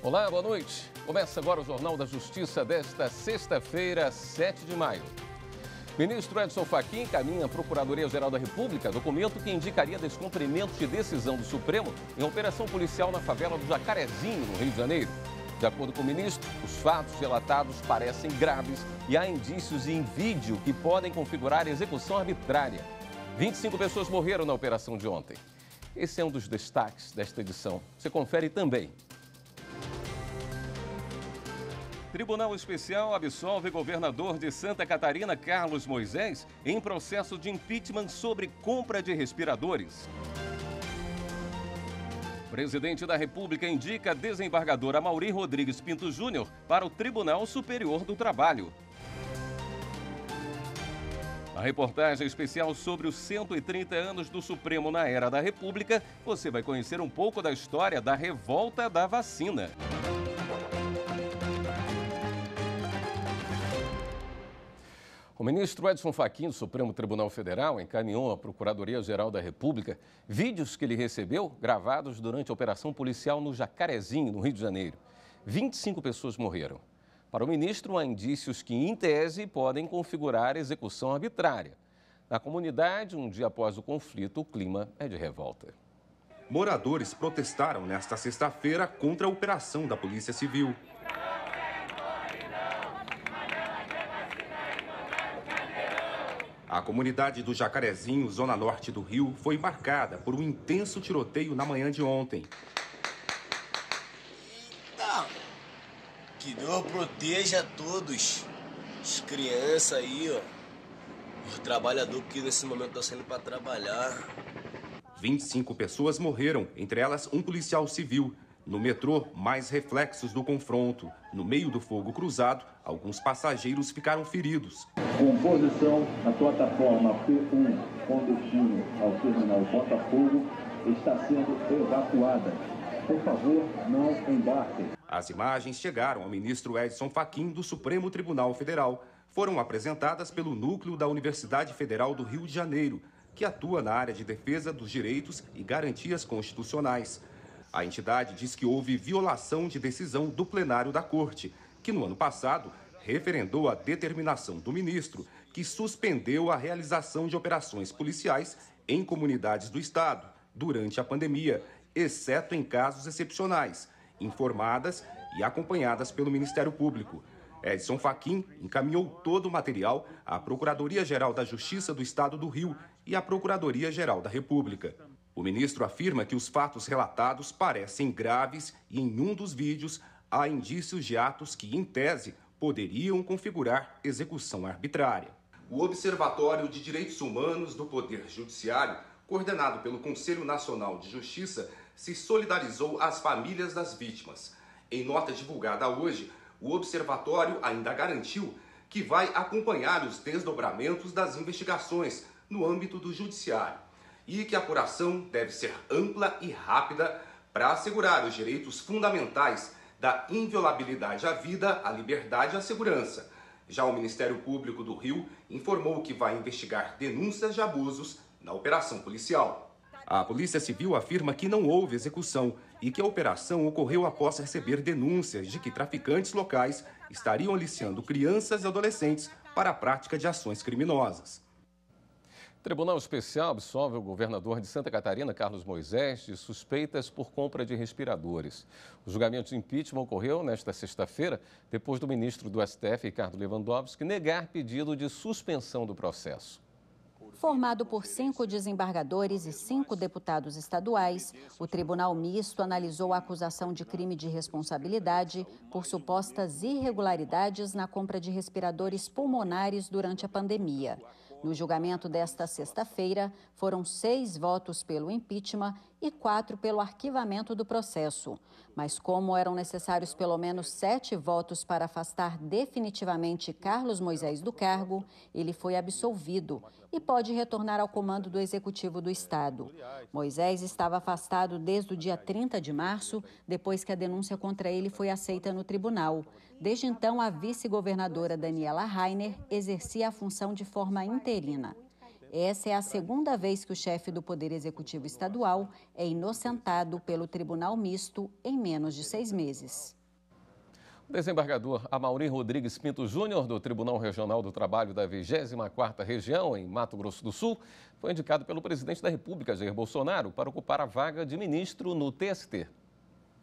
Olá, boa noite. Começa agora o Jornal da Justiça desta sexta-feira, 7 de maio. Ministro Edson Fachin encaminha à Procuradoria-Geral da República documento que indicaria descumprimento de decisão do Supremo em operação policial na favela do Jacarezinho, no Rio de Janeiro. De acordo com o ministro, os fatos relatados parecem graves e há indícios em vídeo que podem configurar execução arbitrária. 25 pessoas morreram na operação de ontem. Esse é um dos destaques desta edição. Você confere também. Tribunal Especial absolve governador de Santa Catarina, Carlos Moisés, em processo de impeachment sobre compra de respiradores. Presidente da República indica desembargador Amaury Rodrigues Pinto Júnior para o Tribunal Superior do Trabalho. A reportagem especial sobre os 130 anos do Supremo na era da República, você vai conhecer um pouco da história da revolta da vacina. O ministro Edson Fachin, do Supremo Tribunal Federal, encaminhou à Procuradoria-Geral da República vídeos que ele recebeu gravados durante a operação policial no Jacarezinho, no Rio de Janeiro. 25 pessoas morreram. Para o ministro, há indícios que, em tese, podem configurar execução arbitrária. Na comunidade, um dia após o conflito, o clima é de revolta. Moradores protestaram nesta sexta-feira contra a operação da Polícia Civil. A comunidade do Jacarezinho, zona norte do Rio, foi marcada por um intenso tiroteio na manhã de ontem. Eita! Que Deus proteja a todos, as crianças aí, ó, os trabalhadores que nesse momento estão saindo para trabalhar. 25 pessoas morreram, entre elas um policial civil. No metrô, mais reflexos do confronto. No meio do fogo cruzado, alguns passageiros ficaram feridos. Composição, a plataforma P1 com destino ao terminal Botafogo está sendo evacuada. Por favor, não embarquem. As imagens chegaram ao ministro Edson Fachin do Supremo Tribunal Federal. Foram apresentadas pelo núcleo da Universidade Federal do Rio de Janeiro, que atua na área de defesa dos direitos e garantias constitucionais. A entidade diz que houve violação de decisão do plenário da Corte, que no ano passado referendou a determinação do ministro, que suspendeu a realização de operações policiais em comunidades do Estado durante a pandemia, exceto em casos excepcionais, informadas e acompanhadas pelo Ministério Público. Edson Fachin encaminhou todo o material à Procuradoria-Geral da Justiça do Estado do Rio e à Procuradoria-Geral da República. O ministro afirma que os fatos relatados parecem graves e em um dos vídeos há indícios de atos que, em tese, poderiam configurar execução arbitrária. O Observatório de Direitos Humanos do Poder Judiciário, coordenado pelo Conselho Nacional de Justiça, se solidarizou às famílias das vítimas. Em nota divulgada hoje, o observatório ainda garantiu que vai acompanhar os desdobramentos das investigações no âmbito do judiciário e que a apuração deve ser ampla e rápida para assegurar os direitos fundamentais da inviolabilidade à vida, à liberdade e à segurança. Já o Ministério Público do Rio informou que vai investigar denúncias de abusos na operação policial. A Polícia Civil afirma que não houve execução e que a operação ocorreu após receber denúncias de que traficantes locais estariam aliciando crianças e adolescentes para a prática de ações criminosas. O Tribunal Especial absolve o governador de Santa Catarina, Carlos Moisés, de suspeitas por compra de respiradores. O julgamento de impeachment ocorreu nesta sexta-feira, depois do ministro do STF, Ricardo Lewandowski, negar pedido de suspensão do processo. Formado por 5 desembargadores e 5 deputados estaduais, o Tribunal Misto analisou a acusação de crime de responsabilidade por supostas irregularidades na compra de respiradores pulmonares durante a pandemia. No julgamento desta sexta-feira, foram 6 votos pelo impeachment e 4 pelo arquivamento do processo. Mas como eram necessários pelo menos 7 votos para afastar definitivamente Carlos Moisés do cargo, ele foi absolvido e pode retornar ao comando do Executivo do Estado. Moisés estava afastado desde o dia 30 de março, depois que a denúncia contra ele foi aceita no tribunal. Desde então, a vice-governadora Daniela Rainer exercia a função de forma interina. Essa é a segunda vez que o chefe do Poder Executivo Estadual é inocentado pelo Tribunal Misto em menos de 6 meses. O desembargador Amaury Rodrigues Pinto Júnior, do Tribunal Regional do Trabalho da 24ª Região, em Mato Grosso do Sul, foi indicado pelo presidente da República, Jair Bolsonaro, para ocupar a vaga de ministro no TST.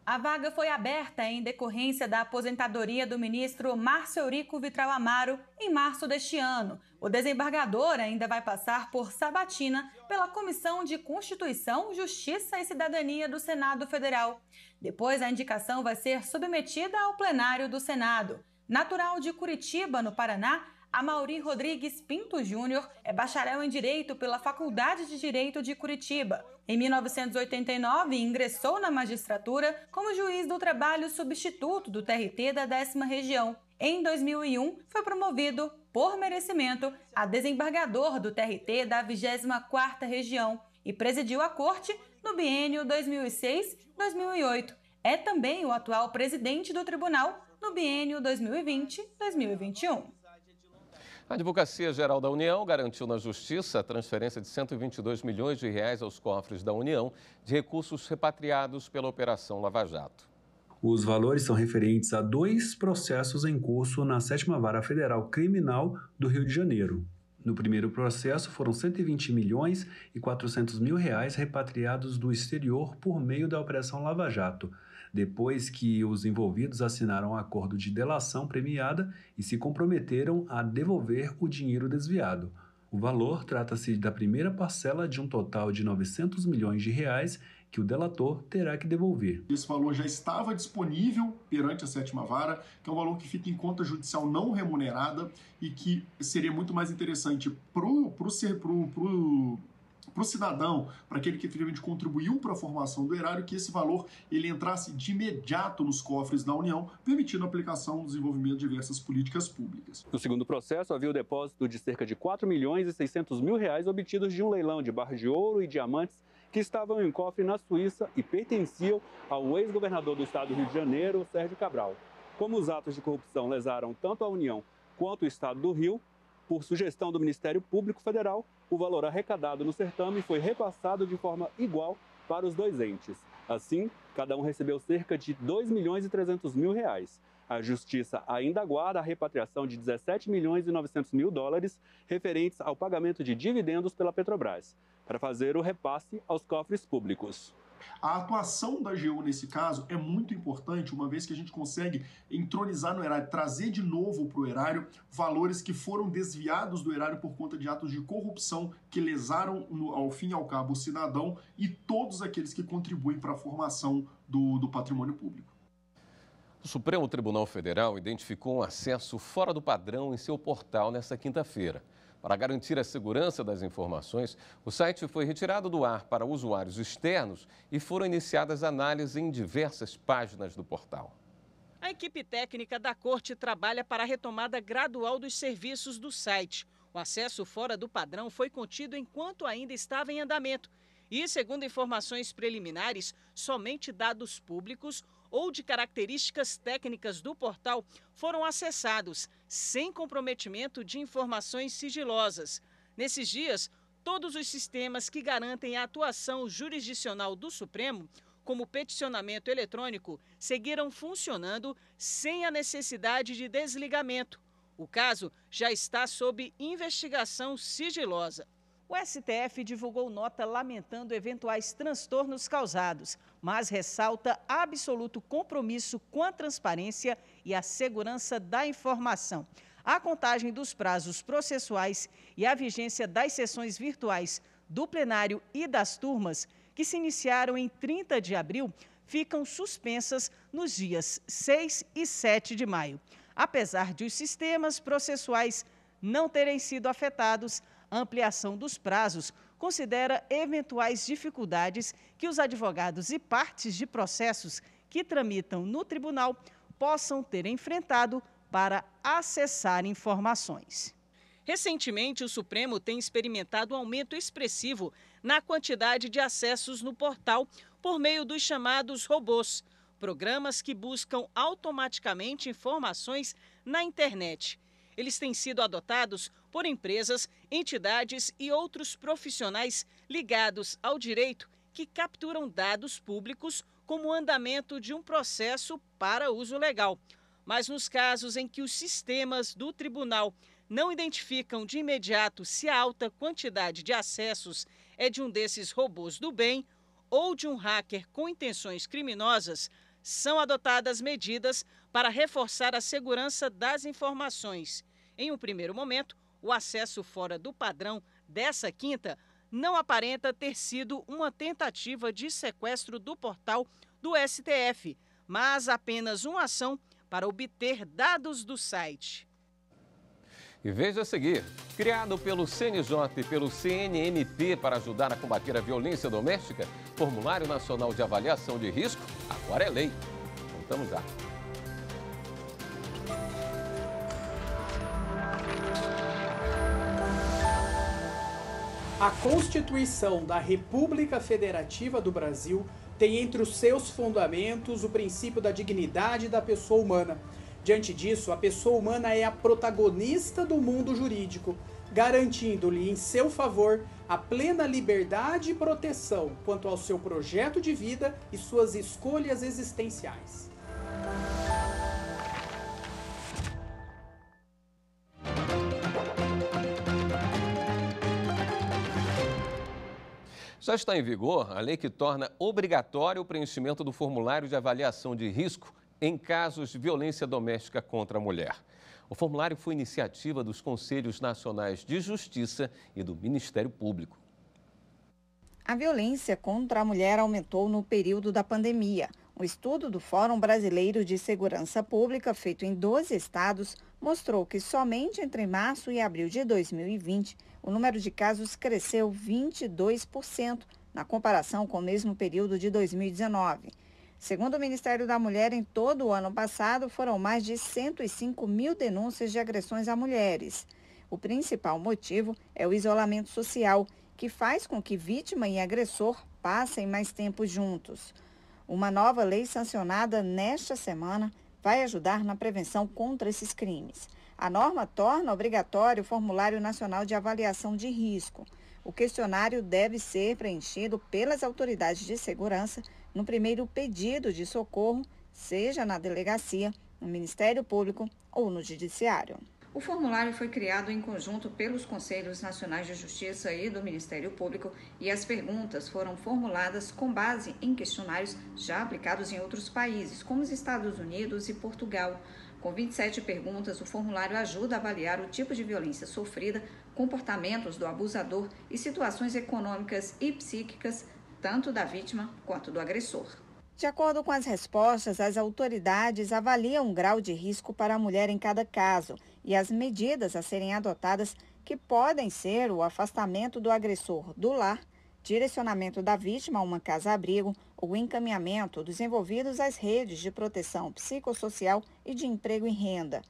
A vaga foi aberta em decorrência da aposentadoria do ministro Márcio Eurico Vitral Amaro em março deste ano. O desembargador ainda vai passar por sabatina pela Comissão de Constituição, Justiça e Cidadania do Senado Federal. Depois, a indicação vai ser submetida ao plenário do Senado. Natural de Curitiba, no Paraná, Amaury Rodrigues Pinto Júnior é bacharel em Direito pela Faculdade de Direito de Curitiba. Em 1989, ingressou na magistratura como juiz do trabalho substituto do TRT da 10ª Região. Em 2001, foi promovido, por merecimento, a desembargador do TRT da 24ª Região e presidiu a corte no biênio 2006-2008. É também o atual presidente do tribunal no biênio 2020-2021. A Advocacia Geral da União garantiu na Justiça a transferência de 122 milhões de reais aos cofres da União de recursos repatriados pela Operação Lava Jato. Os valores são referentes a 2 processos em curso na 7ª Vara Federal Criminal do Rio de Janeiro. No primeiro processo, foram 120 milhões e 400 mil reais repatriados do exterior por meio da Operação Lava Jato, depois que os envolvidos assinaram um acordo de delação premiada e se comprometeram a devolver o dinheiro desviado. O valor trata-se da primeira parcela de um total de 900 milhões de reais que o delator terá que devolver. Esse valor já estava disponível perante a 7ª Vara, que é um valor que fica em conta judicial não remunerada e que seria muito mais interessante para o cidadão, para aquele que efetivamente contribuiu para a formação do erário, que esse valor ele entrasse de imediato nos cofres da União, permitindo a aplicação e desenvolvimento de diversas políticas públicas. No segundo processo, havia o depósito de cerca de 4 milhões e 600 mil reais obtidos de um leilão de barras de ouro e diamantes que estavam em cofre na Suíça e pertenciam ao ex-governador do estado do Rio de Janeiro, Sérgio Cabral. Como os atos de corrupção lesaram tanto a União quanto o estado do Rio, por sugestão do Ministério Público Federal, o valor arrecadado no certame foi repassado de forma igual para os 2 entes. Assim, cada um recebeu cerca de 2 milhões e 300 mil reais. A Justiça ainda aguarda a repatriação de 17 milhões e 900 mil dólares referentes ao pagamento de dividendos pela Petrobras, para fazer o repasse aos cofres públicos. A atuação da AGU nesse caso é muito importante, uma vez que a gente consegue entronizar no erário, trazer de novo para o erário valores que foram desviados do erário por conta de atos de corrupção que lesaram, ao fim e ao cabo, o cidadão e todos aqueles que contribuem para a formação do patrimônio público. O Supremo Tribunal Federal identificou um acesso fora do padrão em seu portal nesta quinta-feira. Para garantir a segurança das informações, o site foi retirado do ar para usuários externos e foram iniciadas análises em diversas páginas do portal. A equipe técnica da Corte trabalha para a retomada gradual dos serviços do site. O acesso fora do padrão foi contido enquanto ainda estava em andamento. E, segundo informações preliminares, somente dados públicos ou de características técnicas do portal foram acessados, sem comprometimento de informações sigilosas. Nesses dias, todos os sistemas que garantem a atuação jurisdicional do Supremo, como o peticionamento eletrônico, seguiram funcionando sem a necessidade de desligamento. O caso já está sob investigação sigilosa. O STF divulgou nota lamentando eventuais transtornos causados, mas ressalta absoluto compromisso com a transparência e a segurança da informação. A contagem dos prazos processuais e a vigência das sessões virtuais do plenário e das turmas, que se iniciaram em 30 de abril, ficam suspensas nos dias 6 e 7 de maio. Apesar de os sistemas processuais não terem sido afetados, a ampliação dos prazos considera eventuais dificuldades que os advogados e partes de processos que tramitam no tribunal possam ter enfrentado para acessar informações. Recentemente, o Supremo tem experimentado um aumento expressivo na quantidade de acessos no portal por meio dos chamados robôs. Programas que buscam automaticamente informações na internet. Eles têm sido adotados por empresas, entidades e outros profissionais ligados ao direito que capturam dados públicos como o andamento de um processo para uso legal. Mas nos casos em que os sistemas do tribunal não identificam de imediato se a alta quantidade de acessos é de um desses robôs do bem ou de um hacker com intenções criminosas, são adotadas medidas para reforçar a segurança das informações. Em um primeiro momento, o acesso fora do padrão dessa quinta não aparenta ter sido uma tentativa de sequestro do portal do STF, mas apenas uma ação para obter dados do site. E veja a seguir, criado pelo CNJ e pelo CNMP para ajudar a combater a violência doméstica, Formulário Nacional de Avaliação de Risco agora é lei. Voltamos já. A Constituição da República Federativa do Brasil tem entre os seus fundamentos o princípio da dignidade da pessoa humana. Diante disso, a pessoa humana é a protagonista do mundo jurídico, garantindo-lhe em seu favor a plena liberdade e proteção quanto ao seu projeto de vida e suas escolhas existenciais. Já está em vigor a lei que torna obrigatório o preenchimento do formulário de avaliação de risco em casos de violência doméstica contra a mulher. O formulário foi iniciativa dos Conselhos Nacionais de Justiça e do Ministério Público. A violência contra a mulher aumentou no período da pandemia. Um estudo do Fórum Brasileiro de Segurança Pública, feito em 12 estados, mostrou que somente entre março e abril de 2020, o número de casos cresceu 22% na comparação com o mesmo período de 2019. Segundo o Ministério da Mulher, em todo o ano passado, foram mais de 105 mil denúncias de agressões a mulheres. O principal motivo é o isolamento social, que faz com que vítima e agressor passem mais tempo juntos. Uma nova lei sancionada nesta semana vai ajudar na prevenção contra esses crimes. A norma torna obrigatório o Formulário Nacional de Avaliação de Risco. O questionário deve ser preenchido pelas autoridades de segurança no primeiro pedido de socorro, seja na delegacia, no Ministério Público ou no Judiciário. O formulário foi criado em conjunto pelos Conselhos Nacionais de Justiça e do Ministério Público e as perguntas foram formuladas com base em questionários já aplicados em outros países, como os Estados Unidos e Portugal. Com 27 perguntas, o formulário ajuda a avaliar o tipo de violência sofrida, comportamentos do abusador e situações econômicas e psíquicas, tanto da vítima quanto do agressor. De acordo com as respostas, as autoridades avaliam o grau de risco para a mulher em cada caso e as medidas a serem adotadas, que podem ser o afastamento do agressor do lar, direcionamento da vítima a uma casa-abrigo ou encaminhamento dos envolvidos às redes de proteção psicossocial e de emprego e renda.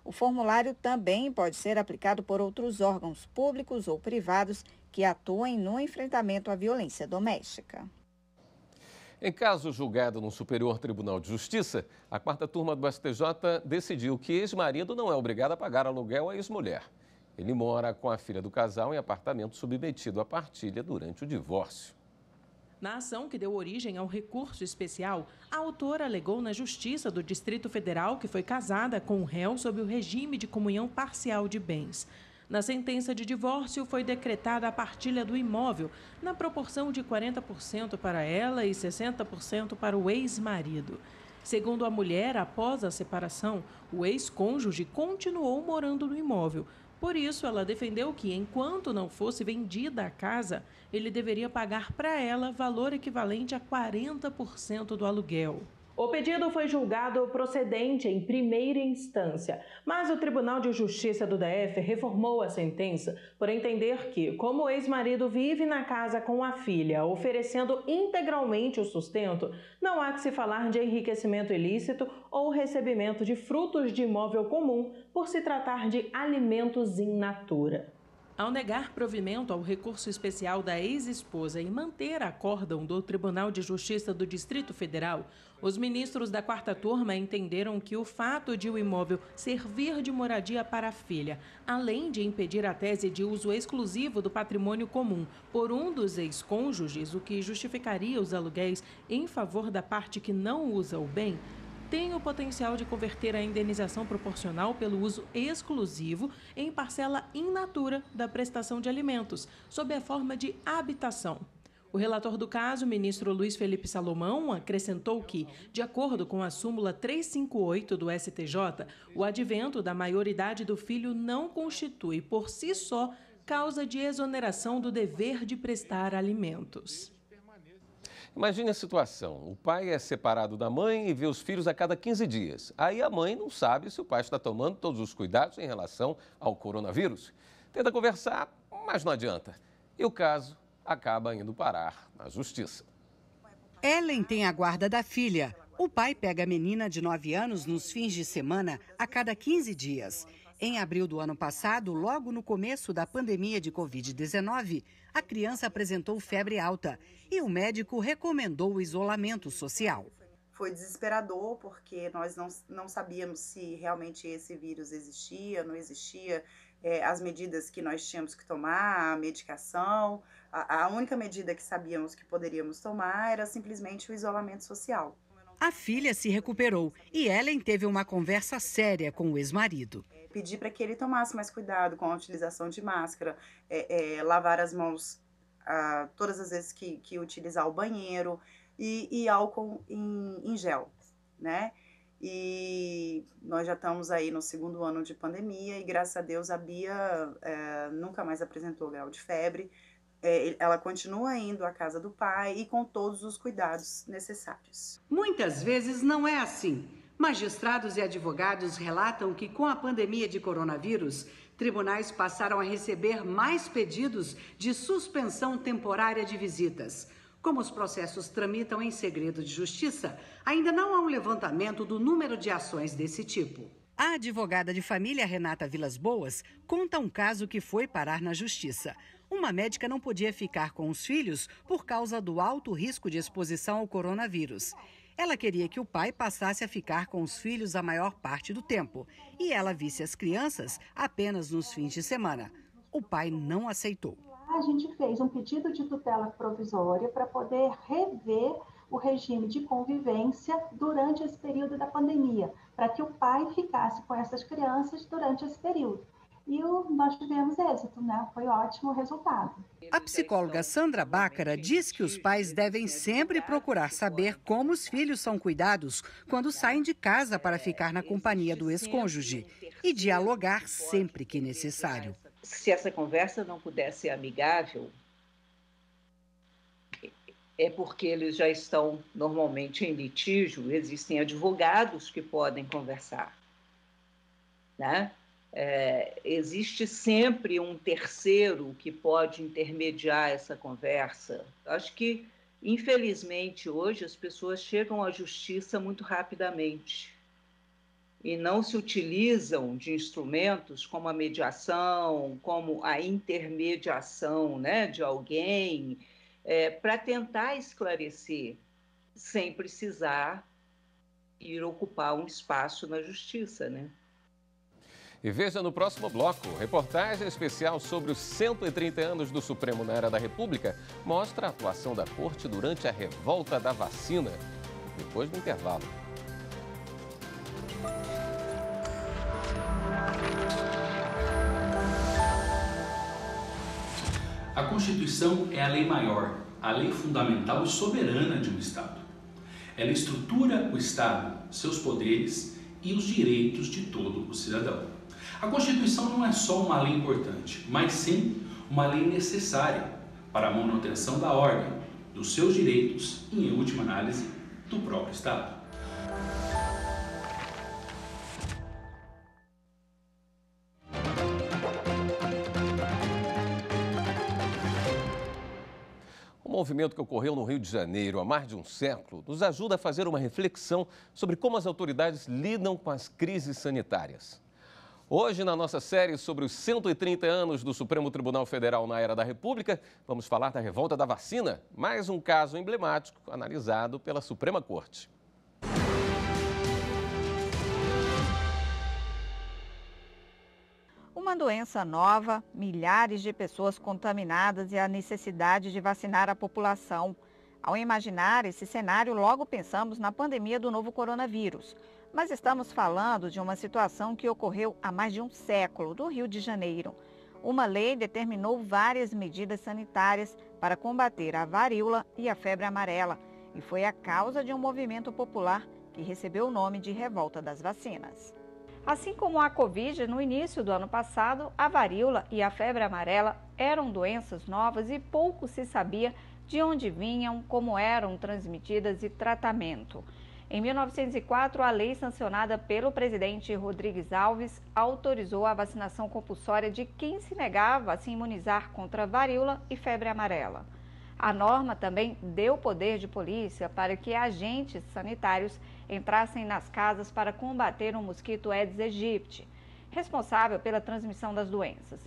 O formulário também pode ser aplicado por outros órgãos públicos ou privados que atuem no enfrentamento à violência doméstica. Em caso julgado no Superior Tribunal de Justiça, a 4ª turma do STJ decidiu que ex-marido não é obrigado a pagar aluguel à ex-mulher. Ele mora com a filha do casal em apartamento submetido à partilha durante o divórcio. Na ação que deu origem ao recurso especial, a autora alegou na Justiça do Distrito Federal que foi casada com o réu sob o regime de comunhão parcial de bens. Na sentença de divórcio, foi decretada a partilha do imóvel, na proporção de 40% para ela e 60% para o ex-marido. Segundo a mulher, após a separação, o ex-cônjuge continuou morando no imóvel. Por isso, ela defendeu que, enquanto não fosse vendida a casa, ele deveria pagar para ela valor equivalente a 40% do aluguel. O pedido foi julgado procedente em primeira instância, mas o Tribunal de Justiça do DF reformou a sentença por entender que, como o ex-marido vive na casa com a filha, oferecendo integralmente o sustento, não há que se falar de enriquecimento ilícito ou recebimento de frutos de imóvel comum por se tratar de alimentos in natura. Ao negar provimento ao recurso especial da ex-esposa e manter acórdão do Tribunal de Justiça do Distrito Federal, os ministros da 4ª turma entenderam que o fato de o imóvel servir de moradia para a filha, além de impedir a tese de uso exclusivo do patrimônio comum por um dos ex-cônjuges, o que justificaria os aluguéis em favor da parte que não usa o bem, tem o potencial de converter a indenização proporcional pelo uso exclusivo em parcela in natura da prestação de alimentos, sob a forma de habitação. O relator do caso, o ministro Luiz Felipe Salomão, acrescentou que, de acordo com a súmula 358 do STJ, o advento da maioridade do filho não constitui, por si só, causa de exoneração do dever de prestar alimentos. Imagine a situação, o pai é separado da mãe e vê os filhos a cada 15 dias. Aí a mãe não sabe se o pai está tomando todos os cuidados em relação ao coronavírus. Tenta conversar, mas não adianta. E o caso acaba indo parar na justiça. Ellen tem a guarda da filha. O pai pega a menina de 9 anos nos fins de semana a cada 15 dias. Em abril do ano passado, logo no começo da pandemia de Covid-19, a criança apresentou febre alta e o médico recomendou o isolamento social. Foi desesperador porque nós não sabíamos se realmente esse vírus existia, não existia, as medidas que nós tínhamos que tomar, a medicação. A única medida que sabíamos que poderíamos tomar era simplesmente o isolamento social. A filha se recuperou e Ellen teve uma conversa séria com o ex-marido. Pedi para que ele tomasse mais cuidado com a utilização de máscara, lavar as mãos todas as vezes que utilizar o banheiro e álcool em gel, né? E nós já estamos aí no 2º ano de pandemia e, graças a Deus, a Bia nunca mais apresentou grau de febre. Ela continua indo à casa do pai e com todos os cuidados necessários. Muitas vezes não é assim. Magistrados e advogados relatam que, com a pandemia de coronavírus, tribunais passaram a receber mais pedidos de suspensão temporária de visitas. Como os processos tramitam em segredo de justiça, ainda não há um levantamento do número de ações desse tipo. A advogada de família Renata Vilas Boas conta um caso que foi parar na justiça. Uma médica não podia ficar com os filhos por causa do alto risco de exposição ao coronavírus. Ela queria que o pai passasse a ficar com os filhos a maior parte do tempo e ela visse as crianças apenas nos fins de semana. O pai não aceitou. A gente fez um pedido de tutela provisória para poder rever o regime de convivência durante esse período da pandemia, para que o pai ficasse com essas crianças durante esse período. E nós tivemos êxito, né? Foi ótimo o resultado. A psicóloga Sandra Bácara diz que os pais devem sempre procurar saber como os filhos são cuidados quando saem de casa para ficar na companhia do ex-cônjuge e dialogar sempre que necessário. Se essa conversa não puder ser amigável, é porque eles já estão normalmente em litígio, existem advogados que podem conversar, né? Existe sempre um terceiro que pode intermediar essa conversa. Acho que, infelizmente, hoje as pessoas chegam à justiça muito rapidamente e não se utilizam de instrumentos como a mediação, como a intermediação, né, de alguém, para tentar esclarecer, sem precisar ir ocupar um espaço na justiça, né? E veja no próximo bloco, reportagem especial sobre os 130 anos do Supremo na era da República mostra a atuação da Corte durante a revolta da vacina. Depois do intervalo. A Constituição é a lei maior, a lei fundamental e soberana de um Estado. Ela estrutura o Estado, seus poderes e os direitos de todo o cidadão. A Constituição não é só uma lei importante, mas sim uma lei necessária para a manutenção da ordem, dos seus direitos e, em última análise, do próprio Estado. O movimento que ocorreu no Rio de Janeiro há mais de um século nos ajuda a fazer uma reflexão sobre como as autoridades lidam com as crises sanitárias. Hoje, na nossa série sobre os 130 anos do Supremo Tribunal Federal na era da República, vamos falar da revolta da vacina, mais um caso emblemático analisado pela Suprema Corte. Uma doença nova, milhares de pessoas contaminadas e a necessidade de vacinar a população. Ao imaginar esse cenário, logo pensamos na pandemia do novo coronavírus. Mas estamos falando de uma situação que ocorreu há mais de um século, no Rio de Janeiro. Uma lei determinou várias medidas sanitárias para combater a varíola e a febre amarela. E foi a causa de um movimento popular que recebeu o nome de Revolta das Vacinas. Assim como a Covid, no início do ano passado, a varíola e a febre amarela eram doenças novas e pouco se sabia de onde vinham, como eram transmitidas e tratamento. Em 1904, a lei sancionada pelo presidente Rodrigues Alves autorizou a vacinação compulsória de quem se negava a se imunizar contra a varíola e febre amarela. A norma também deu poder de polícia para que agentes sanitários entrassem nas casas para combater o mosquito Aedes aegypti, responsável pela transmissão das doenças.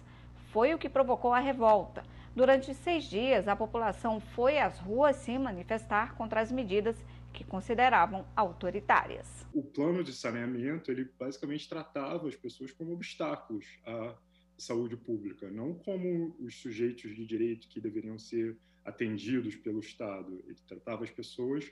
Foi o que provocou a revolta. Durante 6 dias, a população foi às ruas se manifestar contra as medidas que consideravam autoritárias. O plano de saneamento, ele basicamente tratava as pessoas como obstáculos à saúde pública, não como os sujeitos de direito que deveriam ser atendidos pelo Estado. Ele tratava as pessoas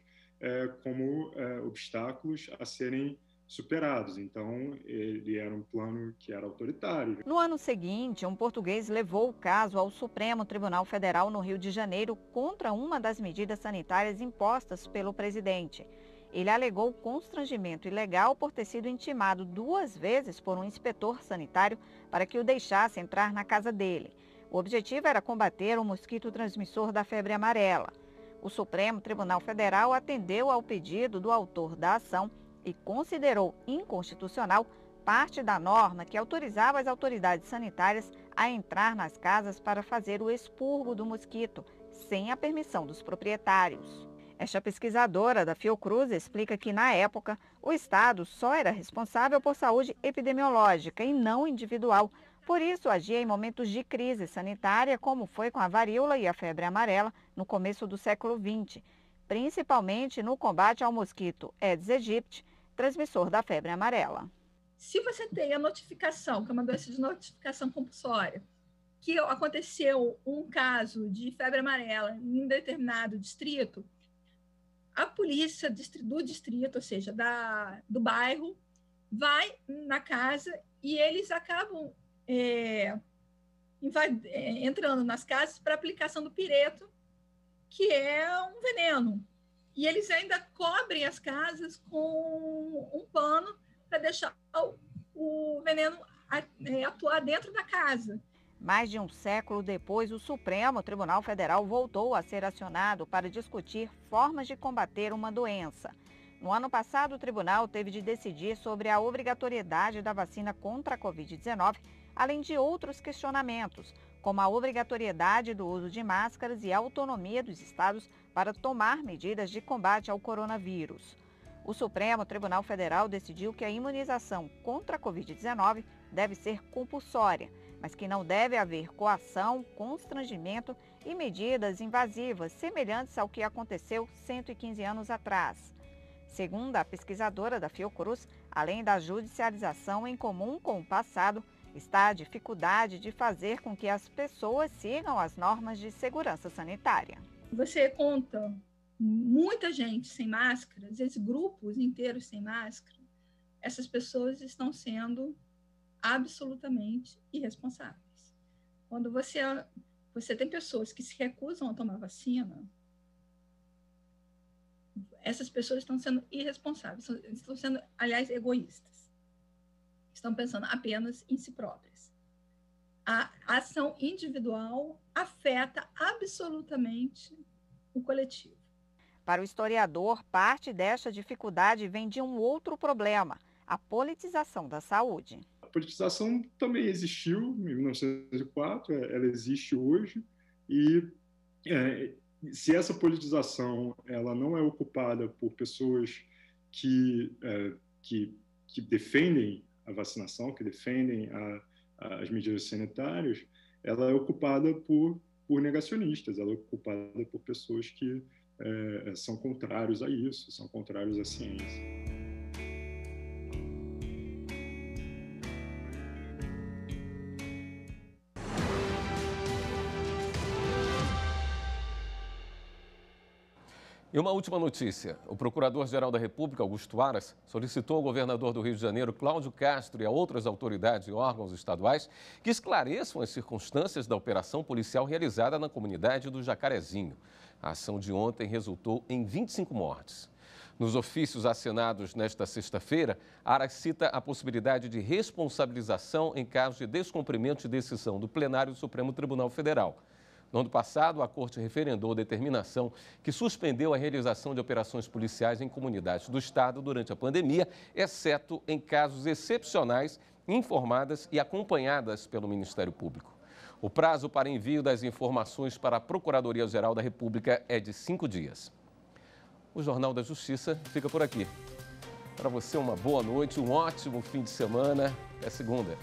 como obstáculos a serem superados. Então, ele era um plano que era autoritário. No ano seguinte, um português levou o caso ao Supremo Tribunal Federal no Rio de Janeiro contra uma das medidas sanitárias impostas pelo presidente. Ele alegou constrangimento ilegal por ter sido intimado 2 vezes por um inspetor sanitário para que o deixasse entrar na casa dele. O objetivo era combater o mosquito transmissor da febre amarela. O Supremo Tribunal Federal atendeu ao pedido do autor da ação e considerou inconstitucional parte da norma que autorizava as autoridades sanitárias a entrar nas casas para fazer o expurgo do mosquito, sem a permissão dos proprietários. Esta pesquisadora da Fiocruz explica que, na época, o Estado só era responsável por saúde epidemiológica e não individual. Por isso, agia em momentos de crise sanitária, como foi com a varíola e a febre amarela no começo do século XX, principalmente no combate ao mosquito Aedes aegypti, transmissor da febre amarela. Se você tem a notificação, que é uma doença de notificação compulsória, que aconteceu um caso de febre amarela em determinado distrito, a polícia do distrito, ou seja, do bairro, vai na casa e eles acabam entrando nas casas para aplicação do pireto, que é um veneno. E eles ainda cobrem as casas com um pano para deixar o veneno atuar dentro da casa. Mais de um século depois, o Supremo Tribunal Federal voltou a ser acionado para discutir formas de combater uma doença. No ano passado, o tribunal teve de decidir sobre a obrigatoriedade da vacina contra a Covid-19, além de outros questionamentos, como a obrigatoriedade do uso de máscaras e a autonomia dos estados para tomar medidas de combate ao coronavírus. O Supremo Tribunal Federal decidiu que a imunização contra a Covid-19 deve ser compulsória, mas que não deve haver coação, constrangimento e medidas invasivas semelhantes ao que aconteceu 115 anos atrás. Segundo a pesquisadora da Fiocruz, além da judicialização em comum com o passado, está a dificuldade de fazer com que as pessoas sigam as normas de segurança sanitária. Você conta muita gente sem máscara, às vezes grupos inteiros sem máscara, essas pessoas estão sendo absolutamente irresponsáveis. Quando você tem pessoas que se recusam a tomar vacina, essas pessoas estão sendo irresponsáveis, estão sendo, aliás, egoístas. Estão pensando apenas em si próprias. A ação individual afeta absolutamente o coletivo. Para o historiador, parte desta dificuldade vem de um outro problema, a politização da saúde. A politização também existiu em 1904, ela existe hoje, e se essa politização ela não é ocupada por pessoas que defendem a vacinação, que defendem as medidas sanitárias, ela é ocupada por negacionistas, ela é ocupada por pessoas que são contrários a isso, são contrários à ciência. E uma última notícia. O Procurador-Geral da República, Augusto Aras, solicitou ao governador do Rio de Janeiro, Cláudio Castro, e a outras autoridades e órgãos estaduais que esclareçam as circunstâncias da operação policial realizada na comunidade do Jacarezinho. A ação de ontem resultou em 25 mortes. Nos ofícios assinados nesta sexta-feira, Aras cita a possibilidade de responsabilização em caso de descumprimento de decisão do plenário do Supremo Tribunal Federal. No ano passado, a Corte referendou a determinação que suspendeu a realização de operações policiais em comunidades do Estado durante a pandemia, exceto em casos excepcionais, informadas e acompanhadas pelo Ministério Público. O prazo para envio das informações para a Procuradoria-Geral da República é de 5 dias. O Jornal da Justiça fica por aqui. Para você, uma boa noite, um ótimo fim de semana. Até segunda.